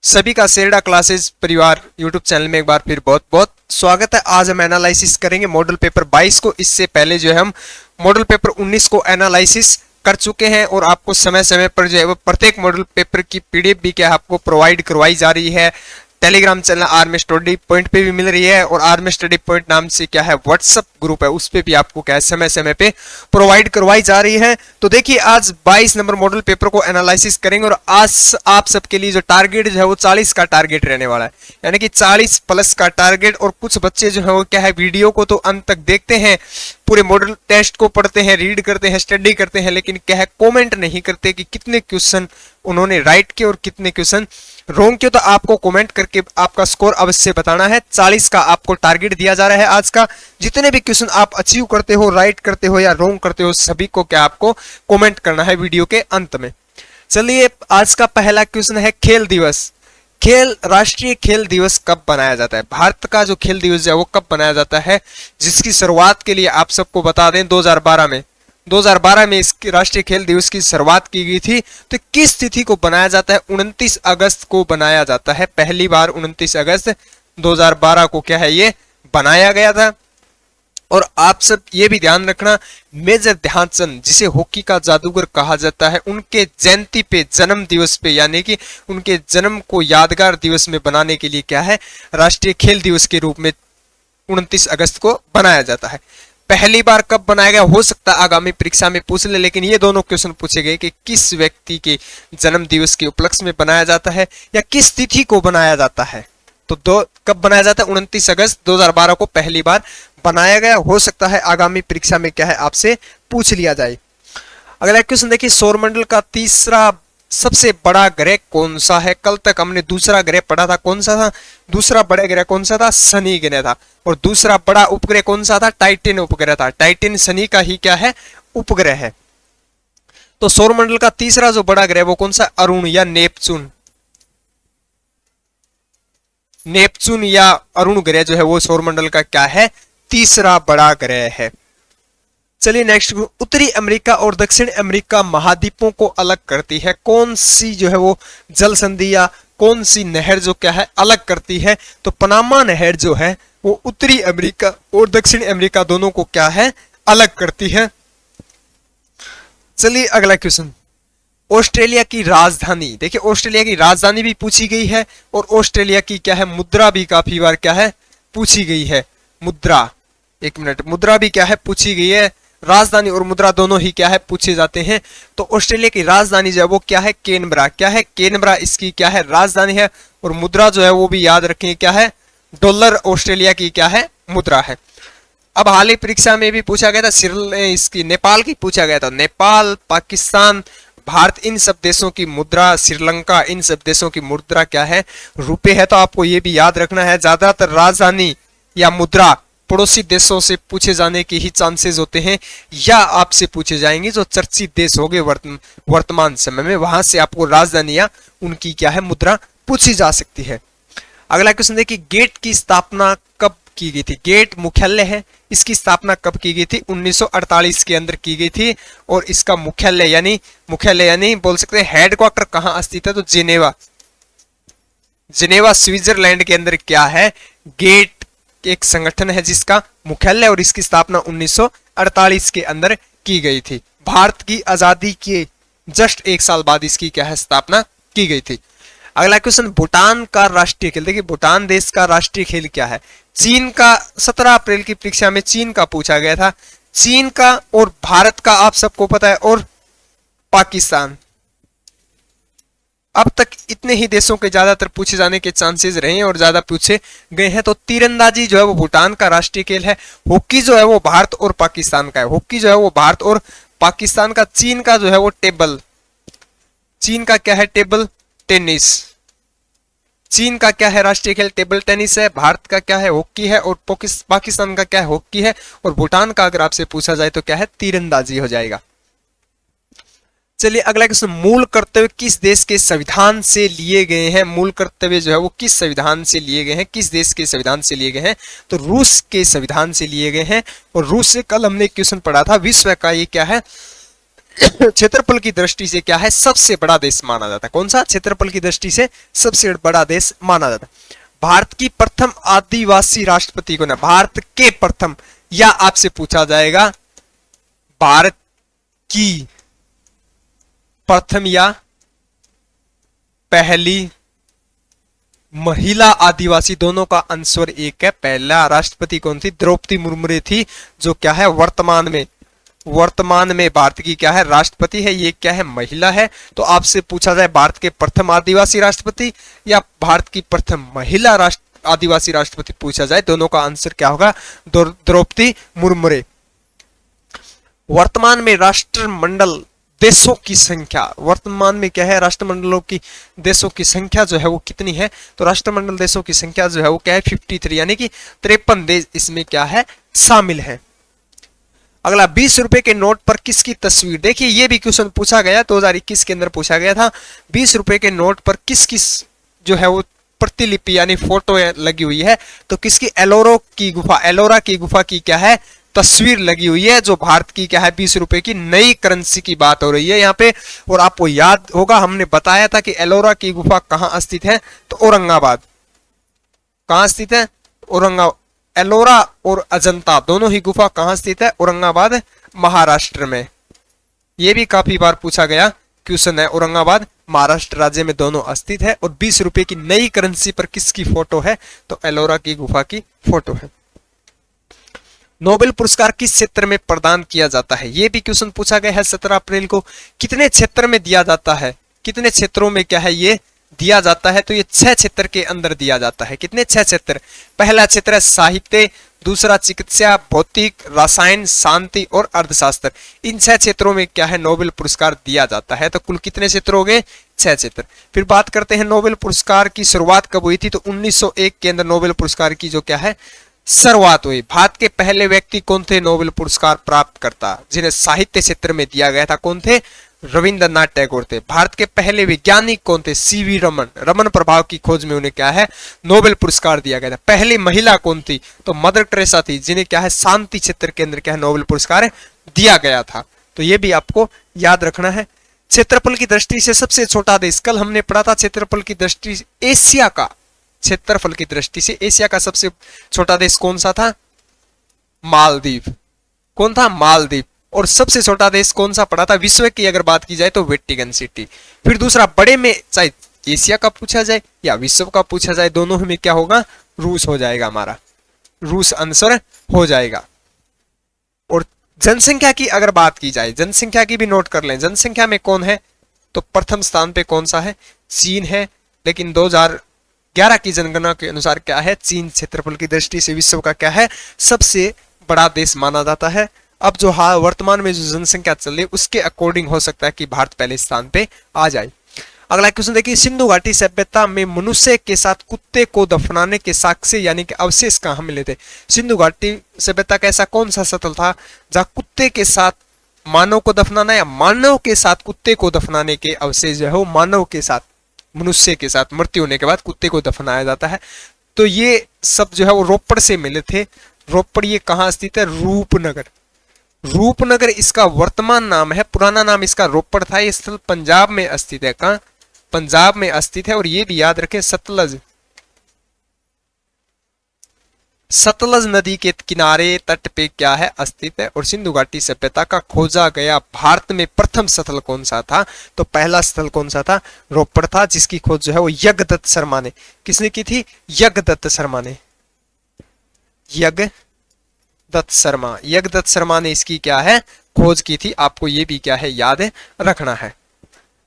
सभी का सेरडा क्लासेस परिवार यूट्यूब चैनल में एक बार फिर बहुत बहुत स्वागत है। आज हम एनालिसिस करेंगे मॉडल पेपर 22 को। इससे पहले जो है हम मॉडल पेपर 19 को एनालिसिस कर चुके हैं और आपको समय समय पर जो है वो प्रत्येक मॉडल पेपर की पीडीएफ भी क्या है आपको प्रोवाइड करवाई जा रही है। Telegram channel army study point पे भी मिल रही है और आर्मी स्टडी पॉइंट नाम से क्या है व्हाट्सएप ग्रुप है, उस पे भी आपको क्या है समय समय पे प्रोवाइड करवाई जा रही है। तो देखिए आज 22 नंबर मॉडल पेपर को एनालिसिस करेंगे और आज आप सबके लिए जो टारगेट जो है वो 40 का टारगेट रहने वाला है, यानी कि 40 प्लस का टारगेट। और कुछ बच्चे जो है वो क्या है वीडियो को तो अंत तक देखते हैं, पूरे मॉडल टेस्ट को पढ़ते हैं, रीड करते हैं, स्टडी करते हैं, लेकिन क्या है कमेंट नहीं करते कि कितने क्वेश्चन उन्होंने राइट किए और कितने क्वेश्चन रॉन्ग किए। तो आपको कमेंट करके आपका स्कोर अवश्य बताना है। 40 का आपको टारगेट दिया जा रहा है आज का। जितने भी क्वेश्चन आप अचीव करते हो, राइट करते हो या रॉन्ग करते हो, सभी को क्या आपको कमेंट करना है वीडियो के अंत में। चलिए आज का पहला क्वेश्चन है खेल दिवस। राष्ट्रीय खेल दिवस कब बनाया जाता है? भारत का जो खेल दिवस है वो कब बनाया जाता है, जिसकी शुरुआत के लिए आप सबको बता दें 2012 में इस राष्ट्रीय खेल दिवस की शुरुआत की गई थी। तो किस तिथि को बनाया जाता है? 29 अगस्त को बनाया जाता है। पहली बार 29 अगस्त 2012 को क्या है ये बनाया गया था। और आप सब ये भी ध्यान रखना, मेजर ध्यानचंद जिसे हॉकी का जादूगर कहा जाता है, उनके जयंती पे, जन्म दिवस पे, यानी कि उनके जन्म को यादगार दिवस में बनाने के लिए क्या है राष्ट्रीय खेल दिवस के रूप में 29 अगस्त को बनाया जाता है। पहली बार कब बनाया गया हो सकता है आगामी परीक्षा में पूछ ले, लेकिन ये दोनों क्वेश्चन पूछे गए कि किस व्यक्ति के जन्म दिवस के उपलक्ष्य में बनाया जाता है या किस तिथि को बनाया जाता है। तो कब बनाया जाता है? 29 अगस्त 2012 को पहली बार बनाया गया। हो सकता है आगामी परीक्षा में क्या है आपसे पूछ लिया जाए। अगला क्वेश्चन देखिए, सौरमंडल का तीसरा सबसे बड़ा ग्रह कौन सा है? कल तक हमने दूसरा ग्रह पढ़ा था, कौन सा था? दूसरा बड़ा ग्रह कौन सा था? शनि ग्रह था। और दूसरा बड़ा उपग्रह कौन सा था? टाइटन उपग्रह था। टाइटन शनि का ही क्या है उपग्रह है। तो सौरमंडल का तीसरा जो बड़ा ग्रह वो कौन सा? अरुण या नेपचून या अरुण ग्रह जो है वो सौरमंडल का क्या है तीसरा बड़ा ग्रह है। चलिए नेक्स्ट, उत्तरी अमेरिका और दक्षिण अमेरिका महाद्वीपों को अलग करती है कौन सी जो है वो जल संधि या कौन सी नहर जो क्या है अलग करती है? तो पनामा नहर जो है वो उत्तरी अमेरिका और दक्षिण अमेरिका दोनों को क्या है अलग करती है। चलिए अगला क्वेश्चन, ऑस्ट्रेलिया की राजधानी। देखिए ऑस्ट्रेलिया की राजधानी भी पूछी गई है और ऑस्ट्रेलिया की क्या है मुद्रा भी काफी बार क्या है पूछी गई है। मुद्रा, एक मिनट, मुद्रा भी क्या है पूछी गई है। राजधानी और मुद्रा दोनों ही क्या है पूछे जाते हैं। तो ऑस्ट्रेलिया की राजधानी जो है वो क्या है कैनबरा। क्या है कैनबरा इसकी क्या है राजधानी है। और मुद्रा जो है वो भी याद रखें क्या है डॉलर ऑस्ट्रेलिया की क्या है मुद्रा है। अब हाल ही परीक्षा में भी पूछा गया था, इसकी नेपाल की पूछा गया था। नेपाल, पाकिस्तान, भारत, इन सब देशों की मुद्रा, श्रीलंका, इन सब देशों की मुद्रा क्या है रुपए है। तो आपको ये भी याद रखना है, ज्यादातर राजधानी या मुद्रा पड़ोसी देशों से पूछे जाने के ही चांसेस होते हैं, या आपसे पूछे जाएंगे जो चर्चित देश होंगे वर्तमान समय में, वहां से आपको राजधानी या उनकी क्या है मुद्रा पूछी जा सकती है। अगला क्वेश्चन देखिए, गेट की स्थापना कब की गई थी? गेट मुख्यालय है, इसकी स्थापना कब की गई थी? 1948 के अंदर की गई थी। और इसका मुख्यालय यानी बोल सकते हैं हेडक्वार्टर कहाँ स्थित है? तो जिनेवा स्विट्जरलैंड के अंदर क्या है गेट एक संगठन है जिसका मुख्यालय, और इसकी स्थापना 1948 के अंदर की गई थी। भारत की आजादी के जस्ट एक साल बाद इसकी क्या है स्थापना की गई थी। अगला क्वेश्चन, भूटान का राष्ट्रीय खेल। देखिए भूटान देश का राष्ट्रीय खेल क्या है? चीन का 17 अप्रैल की परीक्षा में चीन का पूछा गया था। चीन का और भारत का आप सबको पता है, और पाकिस्तान। अब तक इतने ही देशों के ज्यादातर पूछे जाने के चांसेस रहे हैं और ज्यादा पूछे गए हैं। तो तीरंदाजी जो है वो भूटान का राष्ट्रीय खेल है। हॉकी जो है वो भारत और पाकिस्तान का है। हॉकी जो है वो भारत और पाकिस्तान का। चीन का जो है वो चीन का क्या है टेबल टेनिस। चीन का क्या है राष्ट्रीय खेल? टेबल टेनिस है। भारत का क्या है हॉकी है, और पाकिस्तान का क्या है हॉकी है। और भूटान का अगर आपसे पूछा जाए तो क्या है तीरंदाजी हो जाएगा। चलिए अगला क्वेश्चन, मूल कर्तव्य किस देश के संविधान से लिए गए हैं? मूल कर्तव्य जो है वो किस संविधान से लिए गए हैं, किस देश के संविधान से लिए गए हैं? तो रूस के संविधान से लिए गए हैं। और रूस से कल हमने क्वेश्चन पढ़ा था, विश्व का ये क्या है क्षेत्रफल की दृष्टि से क्या है, सबसे बड़ा देश माना जाता है। कौन सा? क्षेत्रफल की दृष्टि से सबसे बड़ा देश माना जाता है। भारत की प्रथम आदिवासी राष्ट्रपति कौन है? भारत के प्रथम, या आपसे पूछा जाएगा भारत की प्रथम या पहली महिला आदिवासी, दोनों का आंसर एक है। पहला राष्ट्रपति कौन थी? द्रौपदी मुर्मू थी, जो क्या है वर्तमान में भारत की क्या है, राष्ट्रपति है। ये क्या है? महिला है। तो आपसे पूछा जाए भारत के प्रथम आदिवासी राष्ट्रपति या भारत की प्रथम महिला आदिवासी राष्ट्रपति पूछा जाए, दोनों का आंसर क्या होगा? द्रौपदी मुर्मू। वर्तमान में राष्ट्रमंडल देशों की संख्या, वर्तमान में क्या है, राष्ट्रमंडलों की देशों की संख्या जो है वो कितनी है? तो राष्ट्रमंडल देशों की संख्या जो है वो क्या है? 53, यानी कि 53 देश इसमें क्या है, शामिल है। अगला, 20 रुपए के नोट पर किसकी तस्वीर? देखिए ये भी क्वेश्चन पूछा गया 2021 के अंदर पूछा गया था। 20 रुपए के नोट पर किसकी जो है वो प्रतिलिपि यानी फोटो लगी हुई है? तो किसकी? एलोरा की गुफा की क्या है, तस्वीर लगी हुई है, जो भारत की क्या है, 20 रुपए की नई करेंसी की बात हो रही है यहाँ पे। और आपको याद होगा हमने बताया था कि एलोरा की गुफा कहाँ स्थित है? तो औरंगाबाद। कहाँ स्थित है? औरंगाबाद। एलोरा और अजंता दोनों ही गुफा कहाँ स्थित है? औरंगाबाद, महाराष्ट्र में। ये भी काफी बार पूछा गया क्वेश्चन है। औरंगाबाद महाराष्ट्र राज्य में दोनों स्थित है। और 20 रुपए की नई करेंसी पर किसकी फोटो है? तो एलोरा की गुफा की फोटो है। नोबेल पुरस्कार किस क्षेत्र में प्रदान किया जाता है? यह भी क्वेश्चन पूछा गया है 17 अप्रैल को। कितने क्षेत्र में दिया जाता है? कितने क्षेत्रों में क्या है ये दिया जाता है? तो ये 6 क्षेत्र के अंदर दिया जाता है। कितने? 6 क्षेत्र। पहला क्षेत्र है साहित्य, दूसरा चिकित्सा, भौतिक, रसायन, शांति और अर्थशास्त्र। इन 6 क्षेत्रों में क्या है, नोबेल पुरस्कार दिया जाता है। तो कुल कितने क्षेत्र हो गए? 6 क्षेत्र। फिर बात करते हैं नोबेल पुरस्कार की शुरुआत कब हुई थी? तो 1901 के अंदर नोबेल पुरस्कार की जो क्या है, शुरुआत हुई। भारत के पहले व्यक्ति कौन थे नोबेल पुरस्कार प्राप्त करता, जिन्हें साहित्य क्षेत्र में दिया गया था? कौन थे? रविंद्रनाथ टैगोर थे। भारत के पहले वैज्ञानिक कौन थे? सीवी रमन। रमन प्रभाव की खोज में उन्हें क्या है, नोबेल पुरस्कार दिया गया था। पहली महिला कौन थी? तो मदर टेरेसा थी, जिन्हें क्या है, शांति क्षेत्र के अंदर क्या है, नोबेल पुरस्कार दिया गया था। तो ये भी आपको याद रखना है। क्षेत्रफल की दृष्टि से सबसे छोटा देश, कल हमने पढ़ा था क्षेत्रफल की दृष्टि एशिया का, क्षेत्रफल की दृष्टि से एशिया का सबसे छोटा देश कौन सा था? मालदीव। कौन था? मालदीव। और सबसे छोटा देश कौन सा पड़ा था विश्व की अगर बात की जाए? तो वेटिकन सिटी। फिर दूसरा, बड़े में चाहे एशिया का पूछा जाए या विश्व का पूछा जाए, दोनों में क्या होगा? रूस हो जाएगा, हमारा रूस आंसर हो जाएगा। और जनसंख्या की अगर बात की जाए, जनसंख्या की भी नोट कर लें। जनसंख्या में कौन है? तो प्रथम स्थान पे कौन सा है? चीन है। लेकिन 2011 की जनगणना के अनुसार क्या है, चीन क्षेत्रफल की दृष्टि से विश्व का क्या है, सबसे बड़ा देश माना जाता है। अब जो वर्तमान में जो जनसंख्या चल रही है उसके अकॉर्डिंग हो सकता है कि भारत पहले स्थान पे आ जाए। अगला क्वेश्चन देखिए, सिंधु घाटी सभ्यता में मनुष्य के साथ कुत्ते को दफनाने के साक्ष्य यानी कि अवशेष कहाँ मिले थे? सिंधु घाटी सभ्यता का ऐसा कौन सा स्थल था जहाँ कुत्ते के साथ मानव को दफनाना या मानव के साथ कुत्ते को दफनाने के अवशेष जो है वो मानव के साथ, मनुष्य के साथ मृत्यु होने के बाद कुत्ते को दफनाया जाता है? तो ये सब जो है वो रोपड़ से मिले थे। रोपड़ ये कहाँ स्थित है? रूपनगर। रूपनगर इसका वर्तमान नाम है, पुराना नाम इसका रोपड़ था। ये स्थल पंजाब में स्थित है। कहाँ? पंजाब में स्थित है। और ये भी याद रखें, सतलज नदी के किनारे तट पे क्या है, स्थित है। और सिंधु घाटी सभ्यता का खोजा गया भारत में प्रथम स्थल कौन सा था? तो पहला स्थल कौन सा था? रोपड़ था, जिसकी खोज जो है वो यज्ञदत्त शर्मा ने, किसने की थी? यज्ञदत्त शर्मा ने। यज्ञदत्त शर्मा ने इसकी क्या है, खोज की थी। आपको ये भी क्या है, याद रखना है।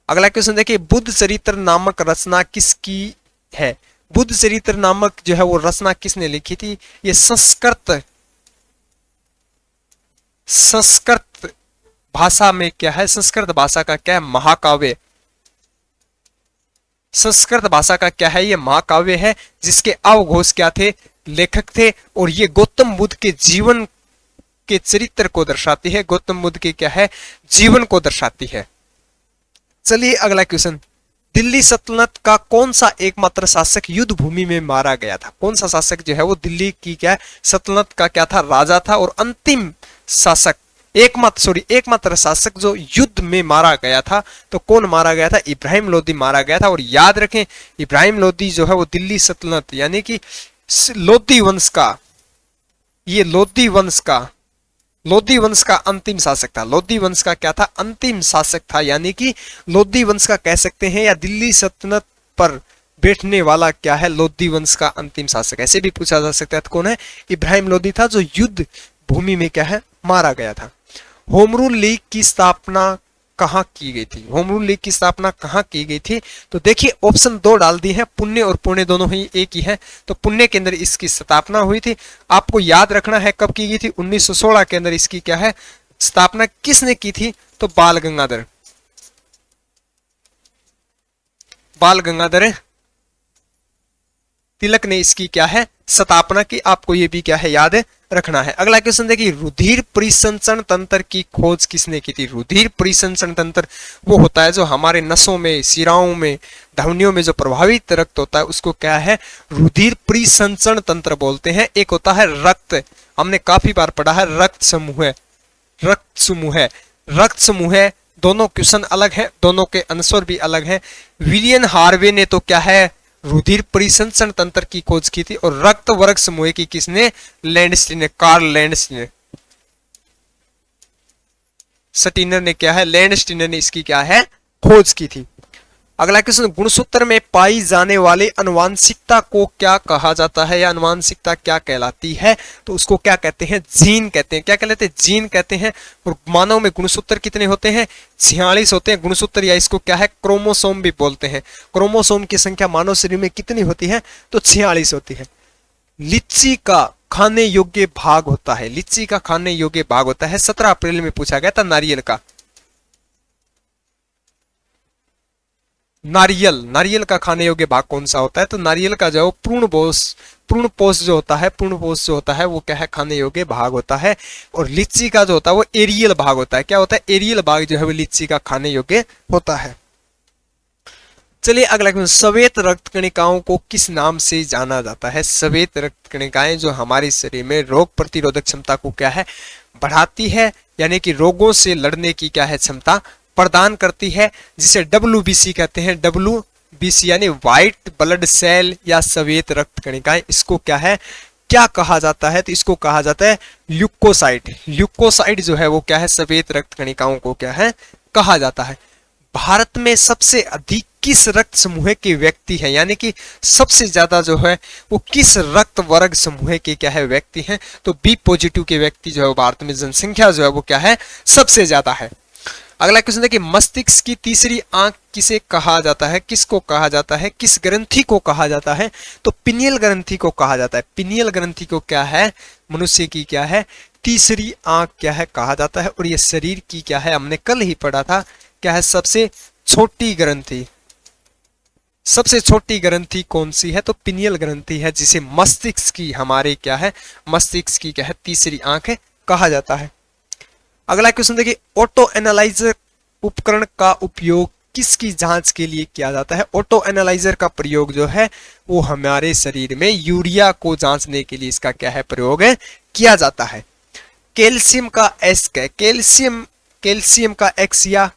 अगला क्वेश्चन देखिए, बुद्ध चरित्र नामक रचना किसकी है? बुद्ध चरित्र नामक जो है वो रचना किसने लिखी थी? ये संस्कृत भाषा में क्या है, संस्कृत भाषा का क्या है, महाकाव्य। संस्कृत भाषा का क्या है, ये महाकाव्य है, जिसके अवघोष क्या थे, लेखक थे। और ये गौतम बुद्ध के जीवन के चरित्र को दर्शाती है, गौतम बुद्ध के क्या है, जीवन को दर्शाती है। चलिए अगला क्वेश्चन, दिल्ली सल्तनत का कौन सा एकमात्र शासक युद्ध भूमि में मारा गया था? कौन सा शासक जो है वो दिल्ली की क्या है, सल्तनत का क्या था, राजा था और अंतिम शासक एकमात्र शासक जो युद्ध में मारा गया था, तो कौन मारा गया था? इब्राहिम लोदी मारा गया था। और याद रखें, इब्राहिम लोदी जो है वो दिल्ली सल्तनत यानी कि लोदी वंश का, ये लोदी वंश का अंतिम शासक था। लोदी वंश का क्या था? अंतिम शासक था, यानी कि लोदी वंश का कह सकते हैं, या दिल्ली सल्तनत पर बैठने वाला क्या है? लोदी वंश का अंतिम शासक। ऐसे भी पूछा जा सकता है तो कौन है? इब्राहिम लोदी था, जो युद्ध भूमि में क्या है? मारा गया था। होम रूल लीग की स्थापना कहाँ की गई थी? होम रूल लीग की स्थापना कहाँ की गई थी? तो देखिए ऑप्शन 2 डाल दी है, पुणे और पुणे दोनों ही एक ही है। तो पुणे के अंदर इसकी स्थापना हुई थी। आपको याद रखना है कब की गई थी? 1916 के अंदर इसकी क्या है? स्थापना किसने की थी? तो बाल गंगाधर तिलक ने इसकी क्या है? स्थापना की। आपको ये भी क्या है? याद रखना है। अगला क्वेश्चन देखिए, रुधिर परिसंचरण तंत्र की खोज किसने की थी? रुधिर परिसंचरण तंत्र वो होता है जो हमारे नसों में, शिराओं में, धमनियों में जो प्रभावित रक्त होता है उसको क्या है? रुधिर परिसंचरण तंत्र बोलते हैं। एक होता है रक्त, हमने काफी बार पढ़ा है, रक्त समूह है। दोनों क्वेश्चन अलग है, दोनों के आंसर भी अलग है। विलियम हार्वे ने तो क्या है? रुधिर परिसंचरण तंत्र की खोज की थी। और रक्त वर्ग समूह की किसने? लैंडस्टीनर, कार्ल लैंडस्टीनर ने क्या है? लैंडस्टीनर ने इसकी क्या है? खोज की थी। अगला क्वेश्चन, गुणसूत्र में पाई जाने वाले अनुवांशिकता को क्या कहा जाता है, या अनुवांशिकता क्या कहलाती है? तो उसको क्या कहते हैं? जीन कहते हैं। क्या कहते हैं? जीन कहते हैं। और मानव में गुणसूत्र कितने होते हैं? 46 होते हैं गुणसूत्र, या इसको क्या है? क्रोमोसोम भी बोलते हैं। क्रोमोसोम की संख्या मानव शरीर में कितनी होती है? तो 46 होती है। लीची का खाने योग्य भाग होता है, लीची का खाने योग्य भाग होता है, 17 अप्रैल में पूछा गया था नारियल का। नारियल का खाने योग्य भाग कौन सा होता है? तो नारियल का जो पूर्णपोष जो होता है वो क्या है? खाने योग्य भाग होता है। और लीची का जो होता है वो एरियल भाग होता है। क्या होता है? एरियल भाग जो है वो लीची का खाने योग्य होता है। चलिए अगला क्वेश्चन, श्वेत रक्त कणिकाओं को किस नाम से जाना जाता है? श्वेत रक्त कणिकाएं जो हमारे शरीर में रोग प्रतिरोधक क्षमता को क्या है? बढ़ाती है, यानी कि रोगों से लड़ने की क्या है? क्षमता प्रदान करती है, जिसे WBC कहते हैं। WBC यानी व्हाइट ब्लड सेल या श्वेत रक्त कणिकाएं। इसको क्या है? क्या कहा जाता है? तो इसको कहा जाता है ल्यूकोसाइट। ल्यूकोसाइट जो है वो क्या है? श्वेत रक्त कणिकाओं को क्या है? कहा जाता है। भारत में सबसे अधिक किस रक्त समूह के व्यक्ति हैं, यानी कि सबसे ज्यादा जो है वो किस रक्त वर्ग समूह के क्या है? व्यक्ति हैं? तो बी पॉजिटिव के व्यक्ति जो है भारत में जनसंख्या जो है वो क्या है? सबसे ज्यादा है। अगला क्वेश्चन देखिए, मस्तिष्क की तीसरी आंख किसे कहा जाता है? किसको कहा जाता है? किस ग्रंथि को कहा जाता है? तो पिनियल ग्रंथि को कहा जाता है। पिनियल ग्रंथि को क्या है? मनुष्य की क्या है? तीसरी आंख क्या है? कहा जाता है। और ये शरीर की क्या है? हमने कल ही पढ़ा था, क्या है? सबसे छोटी ग्रंथि। सबसे छोटी ग्रंथि कौन सी है? तो पिनियल ग्रंथि है, जिसे मस्तिष्क की हमारे क्या है? मस्तिष्क की क्या है? तीसरी आंख कहा जाता है। अगला क्वेश्चन देखिए, ऑटो एनालाइजर उपकरण का उपयोग किसकी जांच के लिए किया जाता है? ऑटो एनालाइजर का प्रयोग जो है वो हमारे शरीर में यूरिया को जांचने के लिए इसका क्या है? प्रयोग है किया जाता है। कैल्शियम का एस क्या है? कैल्शियम का एक्स या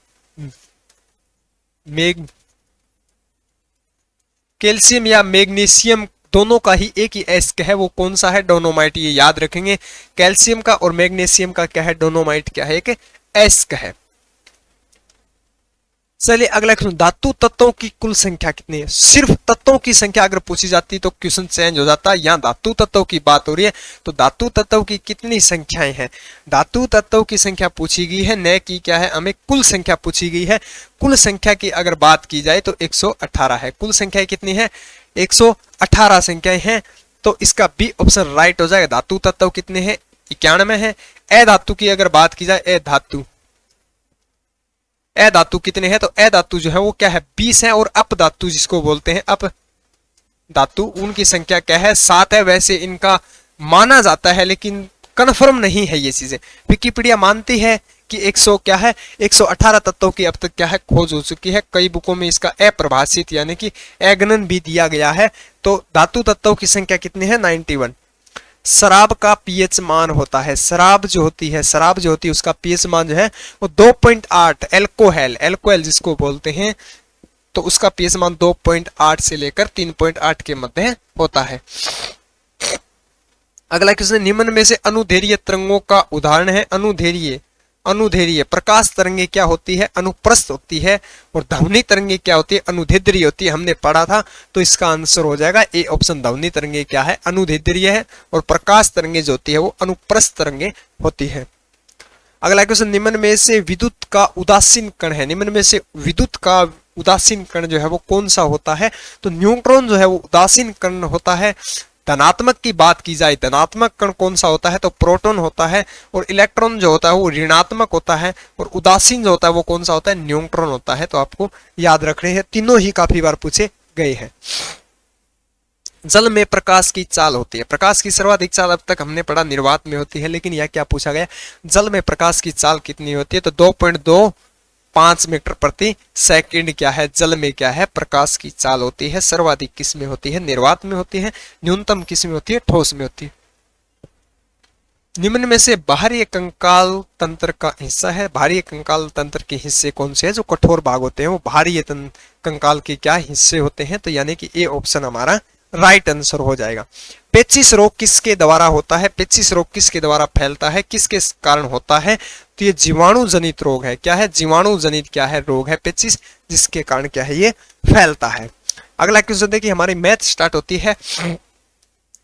कैल्शियम या मैग्नीशियम दोनों का ही एक ही एस्क है, वो कौन सा है? डोनोमाइट। ये याद रखेंगे, कैल्शियम का और मैग्नीशियम का क्या है? डोनोमाइट क्या है? एक एस्क है। चलिए अगला क्वेश्चन, धातु तत्वों की कुल संख्या कितनी है? सिर्फ तत्वों की संख्या अगर पूछी जाती तो क्वेश्चन चेंज हो जाता। यहाँ धातु तत्वों की बात हो रही है, तो धातु तत्वों की कितनी संख्याएं हैं? धातु तत्वों की संख्या पूछी गई है, न कि क्या है? हमें कुल संख्या पूछी गई है। कुल संख्या की अगर बात की जाए तो 118 है। कुल संख्या कितनी है? 118 संख्याएं हैं। तो इसका बी ऑप्शन राइट हो जाएगा। धातु तत्व कितने हैं? 91 है। अधातु की अगर बात की जाए, अधातु कितने हैं? तो अधातु जो है वो क्या है? 20 है। और अपधातु जिसको बोलते हैं अप धातु, उनकी संख्या क्या है? 7 है। वैसे इनका माना जाता है, लेकिन कन्फर्म नहीं है ये चीजें। विकिपीडिया मानती है कि 118 तत्वों की अब तक क्या है? खोज हो चुकी है। कई बुकों में इसका अप्रभाषित यानी कि अगणन भी दिया गया है। तो धातु तत्वों की संख्या कितनी है? 91। शराब का पीएच मान होता है, शराब जो होती है उसका पीएच मान जो है वो 2.8, एल्कोहल जिसको बोलते हैं, तो उसका पीएच मान 2.8 से लेकर 3.8 के मध्य होता है। अगला क्वेश्चन, निम्न में से अनुदैर्घ्य तरंगों का उदाहरण है। अनुदैर्घ्य प्रकाश तरंगे क्या होती है? अनुप्रस्थ होती है। और ध्वनि तरंगे क्या होती है? अनुदैर्घ्य होती है, हमने पढ़ा था। तो इसका आंसर हो जाएगा ए ऑप्शन। ध्वनि तरंगे क्या है? अनुदैर्घ्य है। और प्रकाश तरंगे जो होती है वो अनुप्रस्थ तरंगे होती है। अगला क्वेश्चन, निम्न में से विद्युत का उदासीन कण है। निम्न में से विद्युत का उदासीन कण जो है वो कौन सा होता है? तो न्यूट्रॉन जो है वो उदासीन कण होता है। धनात्मक की बात की जाए, धनात्मक कण कौन सा होता है? तो प्रोटॉन होता है। और इलेक्ट्रॉन जो होता है वो ऋणात्मक होता है। और उदासीन जो होता है वो कौन सा होता है? न्यूट्रॉन होता है। तो आपको याद रखने हैं, तीनों ही काफी बार पूछे गए हैं। जल में प्रकाश की चाल होती है। प्रकाश की सर्वाधिक चाल अब तक हमने पढ़ा निर्वात में होती है, लेकिन यह क्या पूछा गया? जल में प्रकाश की चाल कितनी होती है? तो 2.25 मीटर प्रति सेकंड क्या है? जल में क्या है? प्रकाश की चाल होती है। सर्वाधिक किस में होती है? निर्वात में होती है। न्यूनतम किस में होती है? ठोस में होती है। निम्न में से बाहरी कंकाल तंत्र का हिस्सा है। बाहरी कंकाल तंत्र के हिस्से कौन से हैं? जो कठोर भाग होते हैं वो बाहरी कंकाल के क्या हिस्से होते हैं? तो यानी कि ए ऑप्शन हमारा राइट आंसर हो जाएगा। पेचिश रोग किसके द्वारा होता है? पेचिश रोग किसके द्वारा फैलता है? किसके कारण होता है? तो ये जीवाणु जनित रोग है। क्या है? जीवाणु जनित क्या है? रोग है पेचिश, जिसके कारण क्या है? ये फैलता है। अगला क्वेश्चन देखिए, हमारी मैथ स्टार्ट होती है।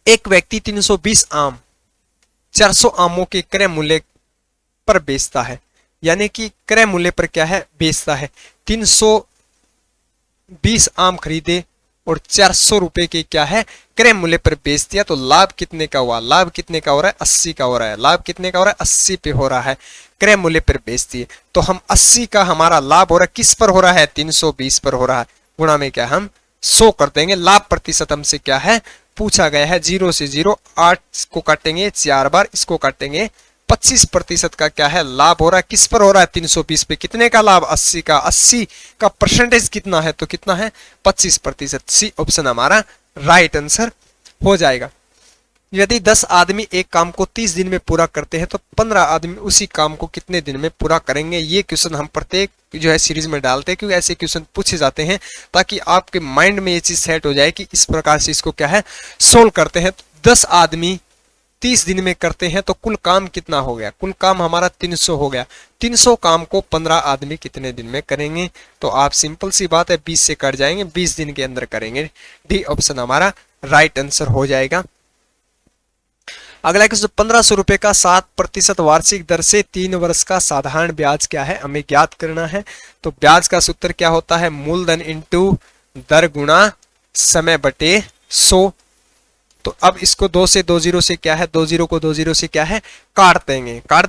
एक व्यक्ति 320 आम 400 आमों के क्रय मूल्य पर बेचता है। यानी कि क्रय मूल्य पर क्या है? बेचता है। 320 आम खरीदे और 400 रुपए के क्या है? क्रय मूल्य पर बेच दिया। तो लाभ कितने का हुआ? लाभ कितने का हो रहा है? 80 का हो रहा है। लाभ कितने का हो रहा है? 80 पे हो रहा है। क्रय मूल्य पर बेच दिए तो हम 80 का हमारा लाभ हो रहा है, किस पर हो रहा है? 320 पर हो रहा है। गुणा में क्या हम 100 कर देंगे। लाभ प्रतिशत हमसे क्या है पूछा गया है? 0 से 0, 8 को काटेंगे 4 बार, इसको काटेंगे 25% का क्या है? लाभ हो रहा है। किस पर हो रहा है? 320 पे। कितने का लाभ? 80 का। 80 का परसेंटेज कितना है? तो कितना है? 25%। सी ऑप्शन हमारा राइट आंसर हो जाएगा। यदि 10 आदमी एक काम को 30 दिन में पूरा करते हैं तो 15 आदमी उसी काम को कितने दिन में पूरा करेंगे? ये क्वेश्चन हम प्रत्येक जो है सीरीज में डालते हैं, क्योंकि ऐसे क्वेश्चन पूछे जाते हैं ताकि आपके माइंड में ये चीज सेट हो जाए कि इस प्रकार से इसको क्या है सोल्व करते हैं। 10 आदमी 30 दिन में करते हैं तो कुल काम कितना हो गया? कुल काम हमारा 300 हो गया। 300 काम को 15 आदमी कितने दिन में करेंगे? तो आप सिंपल सी बात है 20 से कट जाएंगे, 20 दिन के अंदर करेंगे। डी ऑप्शन हमारा राइट आंसर हो जाएगा। अगला क्वेश्चन, 1500 रुपए का 7% वार्षिक दर से 3 वर्ष का साधारण ब्याज क्या है? हमें ज्ञात करना है। तो ब्याज का सूत्र क्या होता है? मूलधन इंटू दर गुणा समय बटे 100। तो अब इसको 2 से 2 जीरो से क्या है? 2 जीरो को 2 जीरो से क्या है काट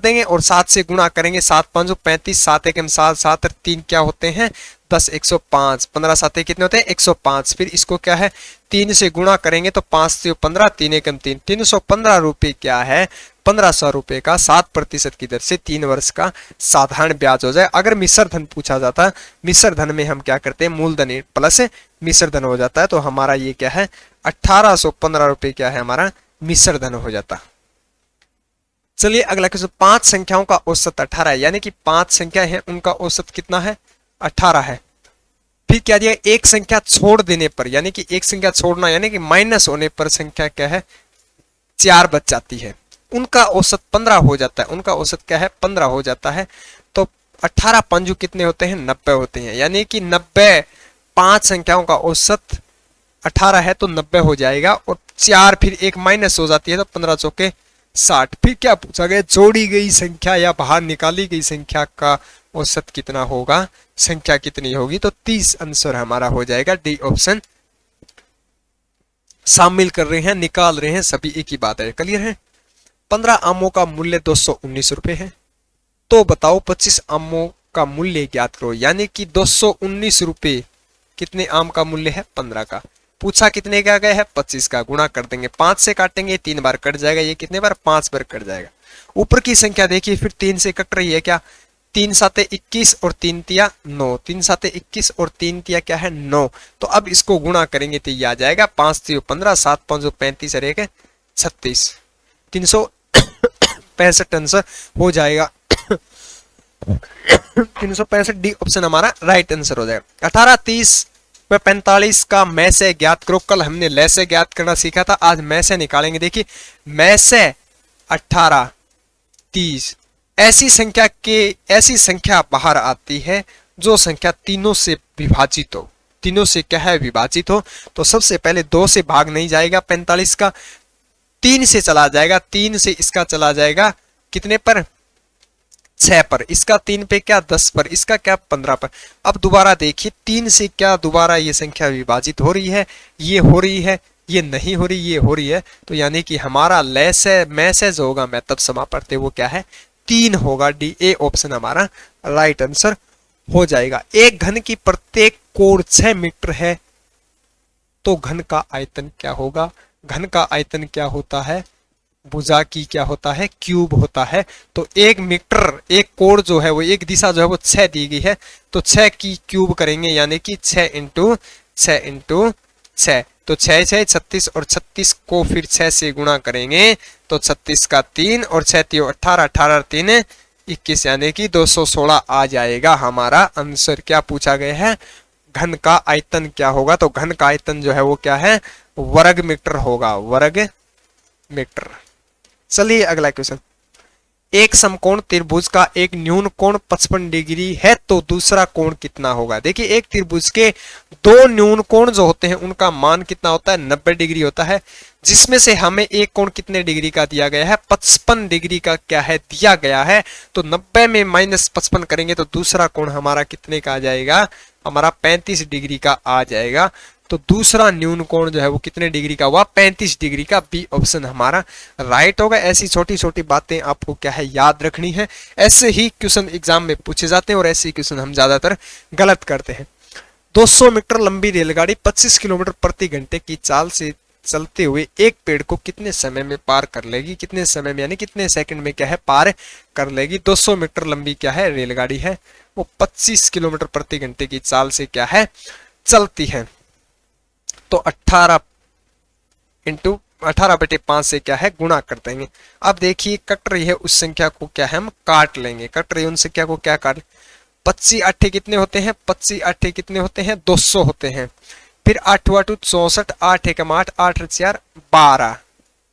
देंगे और 7 से गुणा करेंगे। 7 5 35, 7 1 7, 7 और 3 क्या होते हैं? 10, 105। 15 7 कितने होते हैं? 105। फिर इसको क्या है 3 से गुणा करेंगे तो 5 से 15, 3 1 3, 315 रुपए क्या है? 1500 रुपए का 7% की दर से 3 वर्ष का साधारण ब्याज हो जाए। अगर मिश्र धन पूछा जाता, मिश्र धन में हम क्या करते हैं? मूलधन प्लस मिश्र धन हो जाता है। तो हमारा ये क्या है 1815 रुपए क्या है हमारा मिश्र धन हो जाता। चलिए अगला क्वेश्चन, 5 संख्याओं का औसत 18 है। यानी कि 5 संख्याएं हैं उनका औसत कितना है? 18 है। फिर क्या दिया? एक संख्या छोड़ देने पर, यानी कि एक संख्या छोड़ना यानी कि माइनस होने पर संख्या क्या है 4 बच जाती है, उनका औसत 15 हो जाता है। उनका औसत क्या है 15 हो जाता है। तो 18 पंजू कितने होते हैं? 90 होते हैं। यानी कि 90, 5 संख्याओं का औसत 18 है तो 90 हो जाएगा। और 4 फिर एक माइनस हो जाती है तो 15 चौके 60। फिर क्या पूछा गया? जोड़ी गई संख्या या बाहर निकाली गई संख्या का औसत कितना होगा? संख्या कितनी होगी? तो 30 आंसर हमारा हो जाएगा। डी ऑप्शन शामिल कर रहे हैं, निकाल रहे हैं, सभी एक ही बात है। क्लियर है? 15 आमों का मूल्य 219 रुपए है। तो बताओ 25 आमों का मूल्य ज्ञात करो। यानी कि 219 रुपए कितने आम का मूल्य है? 15 का। पूछा कितने का गया है? 25 का। गुणा कर देंगे, 5 से काटेंगे, 3 बार कट जाएगा। ये कितने बार? 5 बार कट जाएगा। ऊपर की संख्या देखिए फिर 3 से कट रही है क्या? 3 7 21 और 3 तिया 9। 3 7 21 और 3 तिया क्या है 9। तो अब इसको गुणा करेंगे तो ये आ जाएगा 5 3 15, 7 5 35 और 1 36। 365 आंसर हो जाएगा। 365 डी ऑप्शन हमारा राइट आंसर हो जाएगा। 18, 30 व 45 का मैं से ज्ञात करो। कल हमने ले से ज्ञात करना सीखा था, आज मैं से निकालेंगे। देखिए मैं से 18, 30 ऐसी संख्या बाहर आती है जो संख्या तीनों से विभाजित हो। तीनों से क्या है? विभाजित हो। तो सबसे पहले 2 से भाग नहीं जाएगा 45 का, 3 से चला जाएगा, 3 से इसका चला जाएगा कितने पर? 6 पर। इसका 3 पे क्या? 10 पर। इसका क्या? 15 पर। अब दोबारा देखिए 3 से क्या दोबारा ये संख्या विभाजित हो रही है? ये हो रही है, ये नहीं हो रही, ये हो रही है। तो यानी कि हमारा लेस है मैसेज होगा, मैं तब समा पढ़ते वो क्या है? 3 होगा। डी ए ऑप्शन हमारा राइट आंसर हो जाएगा। एक घन की प्रत्येक कोण 6 मीटर है तो घन का आयतन क्या होगा? घन का आयतन क्या होता है? भुजा की क्या होता है? क्यूब होता है। तो 1 मीटर, एक कोण जो है वो एक दिशा जो है वो 6 दी गई है, तो 6 की क्यूब करेंगे यानी कि 6 इंटू 6 इंटू 6। तो 6 6 36 और 36 को फिर 6 से गुणा करेंगे तो 36 का 3 और 6 3 18, 18 3 21 यानी कि 216 आ जाएगा। हमारा आंसर क्या पूछा गया है? घन का आयतन क्या होगा? तो घन का आयतन जो है वो क्या है? वर्ग मीटर होगा, वर्ग मीटर। चलिए अगला क्वेश्चन। एक समकोण त्रिभुज का एक न्यून कोण 55 डिग्री है तो दूसरा कोण कितना होगा? देखिए एक त्रिभुज के 2 न्यून कोण जो होते हैं उनका मान कितना होता है? 90 डिग्री होता है, जिसमें से हमें एक कोण कितने डिग्री का दिया गया है? 55 डिग्री का क्या है? दिया गया है। तो 90 में -55 करेंगे तो दूसरा कोण हमारा कितने का आ जाएगा? हमारा 35 डिग्री का आ जाएगा। तो दूसरा न्यून कोण जो है वो कितने डिग्री का हुआ? 35 डिग्री का। बी ऑप्शन हमारा राइट होगा। ऐसी छोटी छोटी बातें आपको क्या है? याद रखनी है। ऐसे ही क्वेश्चन एग्जाम में पूछे जाते हैं और ऐसे ही क्वेश्चन हम ज्यादातर गलत करते हैं। 200 मीटर लंबी रेलगाड़ी 25 किलोमीटर प्रति घंटे की चाल से चलते हुए एक पेड़ को कितने समय में पार कर लेगी? कितने समय में यानी कितने सेकंड में क्या है? पार कर लेगी। 200 मीटर लंबी क्या है? रेलगाड़ी है, वो 25 किलोमीटर प्रति घंटे की चाल से क्या है? चलती है। तो 18 इंटू 18/5 से क्या है? गुणा कर देंगे। अब देखिए कट रही है उस संख्या को क्या है? हम काट लेंगे। कट रही है उन संख्या को क्या काट? 25 8 कितने होते हैं? 25 8 कितने होते हैं? 200 होते हैं। फिर 8 8 64, 8 1 8, 8 4 12,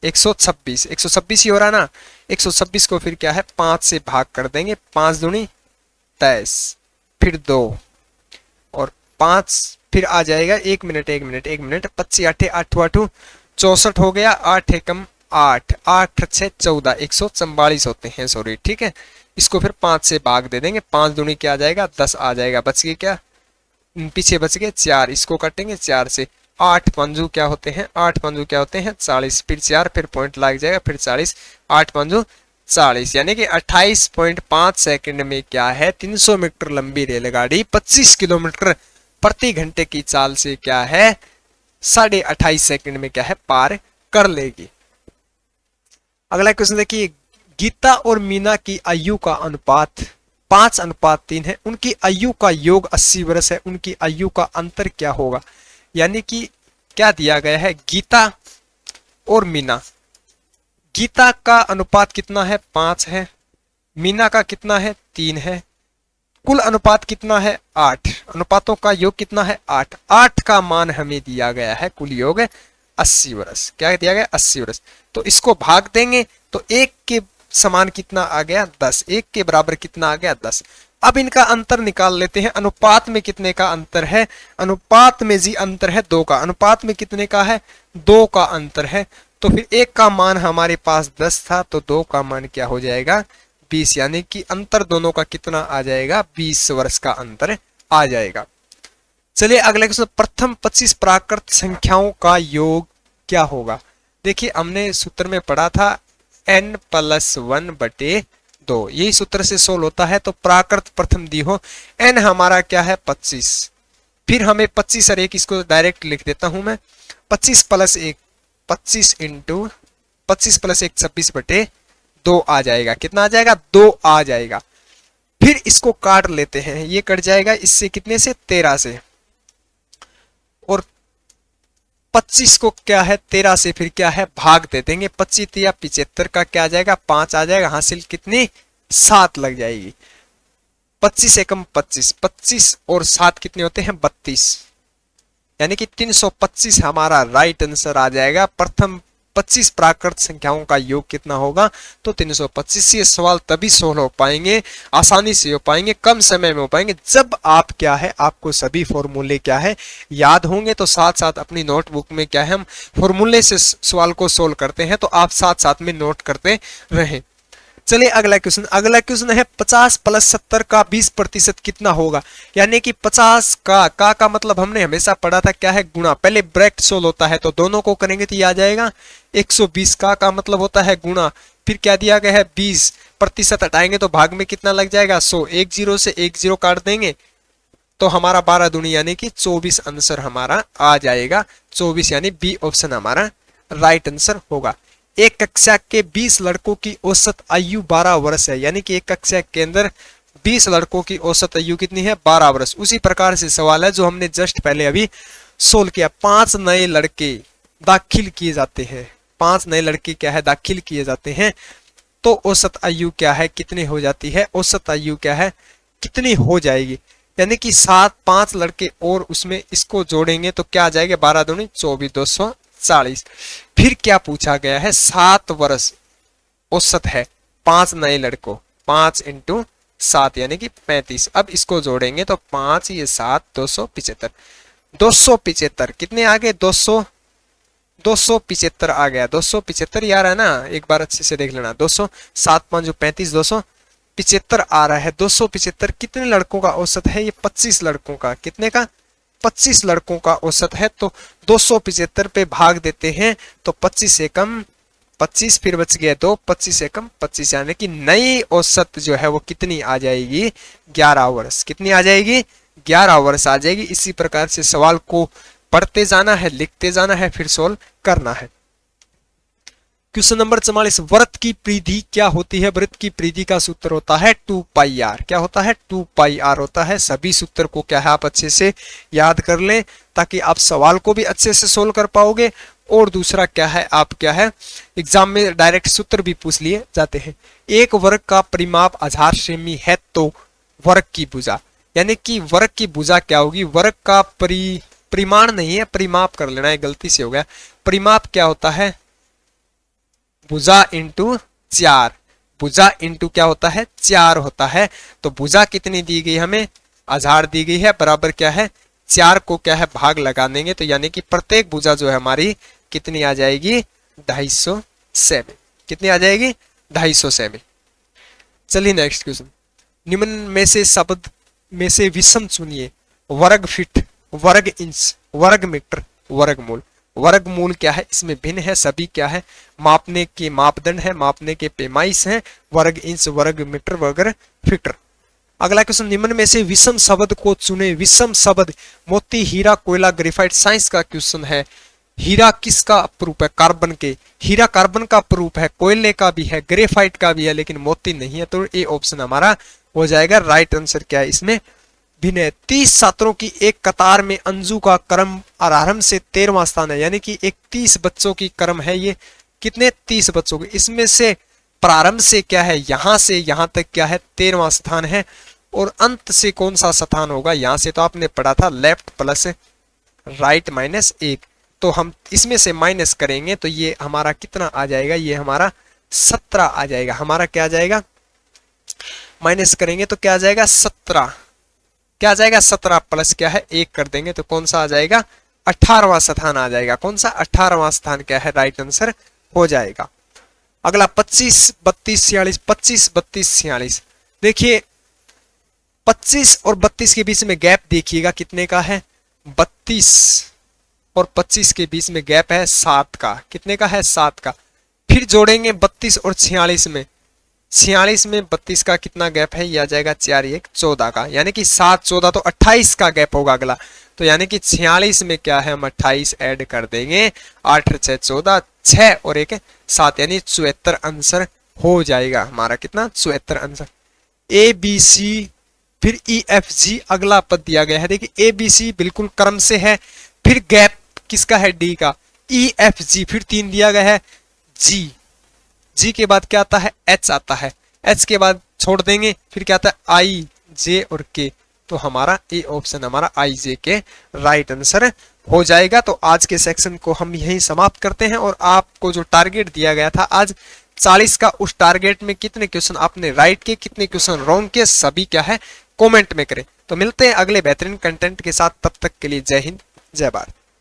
126। 126 ही हो रहा ना? 126 को फिर क्या है? 5 से भाग कर देंगे। 5 दूनी 23, फिर 2 और 5 फिर आ जाएगा 1 मिनट 1 मिनट 1 मिनट। 25 8 8 8 64 हो गया। 8 1 8, 8 6 14, 144 होते हैं, सॉरी ठीक है। इसको फिर 5 से भाग दे देंगे। 5 दूनी क्या आ जाएगा? 10 आ जाएगा। बच गए क्या? पीछे बच गए 4, इसको काटेंगे 4 से। 8 पंजू क्या होते हैं? 8 पंजू क्या होते हैं? 40, फिर 4, फिर पॉइंट लग जाएगा, फिर 40, 8 पंजू 40 यानी कि 28.5 सेकंड में क्या है? 300 मीटर लंबी रेलगाड़ी 25 किलोमीटर प्रति घंटे की चाल से क्या है? 28.5 सेकंड में क्या है? पार कर लेगी। अगला क्वेश्चन देखिए। गीता और मीना की आयु का अनुपात 5:3 है। उनकी आयु का योग 80 वर्ष है। उनकी आयु का अंतर क्या होगा? यानी कि क्या दिया गया है? गीता और मीना। गीता का अनुपात कितना है? 5 है। मीना का कितना है? 3 है। कुल अनुपात कितना है? 8। अनुपातों का योग कितना है? 8। 8 का मान हमें दिया गया है। कुल योग 80 वर्ष। क्या दिया गया? 80 वर्ष। तो इसको भाग देंगे तो 1 के समान कितना आ गया? 10। 1 के बराबर कितना आ गया? 10। अब इनका अंतर निकाल लेते हैं। अनुपात में कितने का अंतर है? अनुपात में जी अंतर है 2 का। अनुपात में कितने का है? 2 का अंतर है। तो फिर 1 का मान हमारे पास 10 था, तो 2 का मान क्या हो जाएगा? 20। यानी कि अंतर दोनों का कितना आ जाएगा? 20 वर्ष का अंतर आ जाएगा। चलिए अगले क्वेश्चन। प्रथम 25 प्राकृत संख्याओं का योग क्या होगा? देखिए हमने सूत्र में पढ़ा था n+1/2। यही सूत्र से सोल्व होता है। तो प्राकृत प्रथम दी हो, n हमारा क्या है? 25। फिर हमें 25 और 1 इसको डायरेक्ट लिख देता हूं मैं। 25 + 1 25 इंटू 25 + 1 26/2 आ जाएगा। कितना आ जाएगा? 2 आ जाएगा। फिर इसको काट लेते हैं। ये कट जाएगा इससे कितने से? 13 से। और 25 को क्या है 13 से फिर क्या है भाग दे देंगे, 25 या 75 का क्या आ जाएगा 5 आ जाएगा, हासिल कितनी 7 लग जाएगी। 25 एकम 25, 25 और 7 कितने होते हैं 32, यानी कि 325 हमारा राइट आंसर आ जाएगा। प्रथम 25 प्राकृत संख्याओं का योग कितना होगा, तो 325। ये सवाल तभी सोल्व हो पाएंगे, आसानी से हो पाएंगे, कम समय में हो पाएंगे जब आप क्या है आपको सभी फॉर्मूले क्या है याद होंगे। तो साथ साथ अपनी नोटबुक में क्या है हम फॉर्मूले से सवाल को सोल्व करते हैं, तो आप साथ साथ में नोट करते रहें। चलिए अगला क्वेश्चन है 50 प्लस 70 का 20% कितना होगा, यानी कि 50 का मतलब हमने हमेशा पढ़ा था क्या है गुणा, पहले ब्रैकेट सोल्व होता है तो दोनों को करेंगे तो ये आ जाएगा 120, का मतलब होता है गुणा, फिर क्या दिया गया है 20%, हटाएंगे तो भाग में कितना लग जाएगा 100, एक जीरो से एक जीरो काट देंगे तो हमारा 12 दूनी यानी कि 24 आंसर हमारा आ जाएगा। 24 यानी बी ऑप्शन हमारा राइट आंसर होगा। एक कक्षा के 20 लड़कों की औसत आयु 12 वर्ष है, यानी कि एक कक्षा के अंदर 20 लड़कों की औसत आयु कितनी है 12 वर्ष। उसी प्रकार से सवाल है जो हमने जस्ट पहले अभी सोल्व किया, 5 नए लड़के दाखिल किए जाते हैं, 5 नए लड़के क्या है दाखिल किए जाते हैं, तो औसत आयु क्या है कितनी हो जाती है, औसत आयु क्या है कितनी हो जाएगी, यानी कि 5 लड़के और उसमें इसको जोड़ेंगे तो क्या आ जाएगा 12 दूनी 24, 240। फिर क्या पूछा गया है 7 वर्ष औसत है 5 नए लड़कों, 5 इंटू 7 यानी कि 35। अब इसको जोड़ेंगे तो 5 ये 7 275, 275 कितने आ गए 275 आ गया, 275 यार है ना, एक बार अच्छे से देख लेना, 200 7 5 35 275 आ रहा है। 275 कितने लड़कों का औसत है, ये 25 लड़कों का, कितने का 25 लड़कों का औसत है, तो 275 पे भाग देते हैं तो 25 से कम 25, फिर बच गया 2, 25 से कम 25, यानी कि नई औसत जो है वो कितनी आ जाएगी 11 वर्ष, कितनी आ जाएगी 11 वर्ष आ जाएगी। इसी प्रकार से सवाल को पढ़ते जाना है, लिखते जाना है, फिर सोल्व करना है। क्वेश्चन नंबर 44, वृत्त की परिधि क्या होती है, वृत्त की परिधि का सूत्र होता है 2πr, क्या होता है 2πr होता है। सभी सूत्र को क्या है आप अच्छे से याद कर लें ताकि आप सवाल को भी अच्छे से सोल्व कर पाओगे, और दूसरा क्या है आप क्या है एग्जाम में डायरेक्ट सूत्र भी पूछ लिए जाते हैं। एक वर्ग का परिमाप 1000 सेमी है तो वर्ग की भुजा, यानी कि वर्ग की भुजा क्या होगी, वर्ग का परिमाण नहीं है परिमाप कर लेना है, गलती से हो गया, परिमाप क्या होता है भुजा इंटू 4, भुजा इंटू क्या होता है 4 होता है। तो भुजा कितनी दी गई हमें 1000 दी गई है, बराबर क्या है 4 को क्या है भाग लगा देंगे तो यानी कि प्रत्येक भुजा जो है हमारी कितनी आ जाएगी 250 सेमी, कितनी आ जाएगी 250 सेमी। चलिए नेक्स्ट क्वेश्चन, निम्न में से शब्द में से विषम चुनिए, वर्ग फीट, वर्ग इंच, वर्ग मीटर, वर्गमूल। वर्गमूल क्या है इसमें भिन्न है, सभी क्या है मापने के मापदंड है, मापने के पैमाइश है, वर्ग इंच, वर्ग मीटर, वर्ग फीटर। अगला क्वेश्चन, निम्न में से विषम शब्द को चुने। विषम शब्द मोती, हीरा, कोयला, ग्रेफाइट। साइंस का क्वेश्चन है, हीरा किसका प्रूफ है, कार्बन के, हीरा कार्बन का प्रूफ है, कोयले का भी है, ग्रेफाइट का भी है, लेकिन मोती नहीं है, तो ए ऑप्शन हमारा हो जाएगा राइट आंसर। क्या है इसमें भिन्न है। 30 छात्रों की एक कतार में अंजू का क्रम आरंभ से 13वां स्थान है, यानी कि एक 30 बच्चों की क्रम है, ये कितने 30 बच्चों की, इसमें से प्रारंभ से क्या है यहां से यहां तक क्या है 13वां स्थान है, और अंत से कौन सा स्थान होगा, यहां से तो आपने पढ़ा था लेफ्ट प्लस राइट माइनस 1, तो हम इसमें से माइनस करेंगे तो ये हमारा कितना आ जाएगा, ये हमारा 17 आ जाएगा, हमारा क्या आ जाएगा माइनस करेंगे तो क्या आ जाएगा 17, क्या आ जाएगा 17 प्लस क्या है 1 कर देंगे तो कौन सा आ जाएगा 18वां स्थान आ जाएगा, कौन सा 18वां स्थान क्या है राइट आंसर हो जाएगा। अगला 25 32 46, 25 32 46, देखिए 25 और 32 के बीच में गैप देखिएगा कितने का है, 32 और 25 के बीच में गैप है 7 का, कितने का है 7 का। फिर जोड़ेंगे 32 और 46 में, 46 में 32 का कितना गैप है, ये आ जाएगा 4 1 14 का, यानी कि 7 14 तो 28 का गैप होगा अगला, तो यानी कि 46 में क्या है हम 28 ऐड कर देंगे, 8 6 14, 6 और 1 7, यानी 74 आंसर हो जाएगा हमारा, कितना 74 आंसर। ए बी सी फिर ई एफ जी अगला पद दिया गया है, देखिए ए बी सी बिल्कुल क्रम से है, फिर गैप किसका है, डी का। ई एफ जी, फिर 3 दिया गया है, जी, जी के बाद क्या आता है, एच आता है, एच के बाद छोड़ देंगे, फिर क्या आता है, आई, जे और के। तो हमारा ए ऑप्शन हमारा आई जे के राइट आंसर हो जाएगा। तो आज के सेक्शन को हम यहीं समाप्त करते हैं, और आपको जो टारगेट दिया गया था आज 40 का, उस टारगेट में कितने क्वेश्चन आपने राइट के, कितने क्वेश्चन रॉन्ग के, सभी क्या है कमेंट में करें। तो मिलते हैं अगले बेहतरीन कंटेंट के साथ, तब तक के लिए जय हिंद, जय भारत।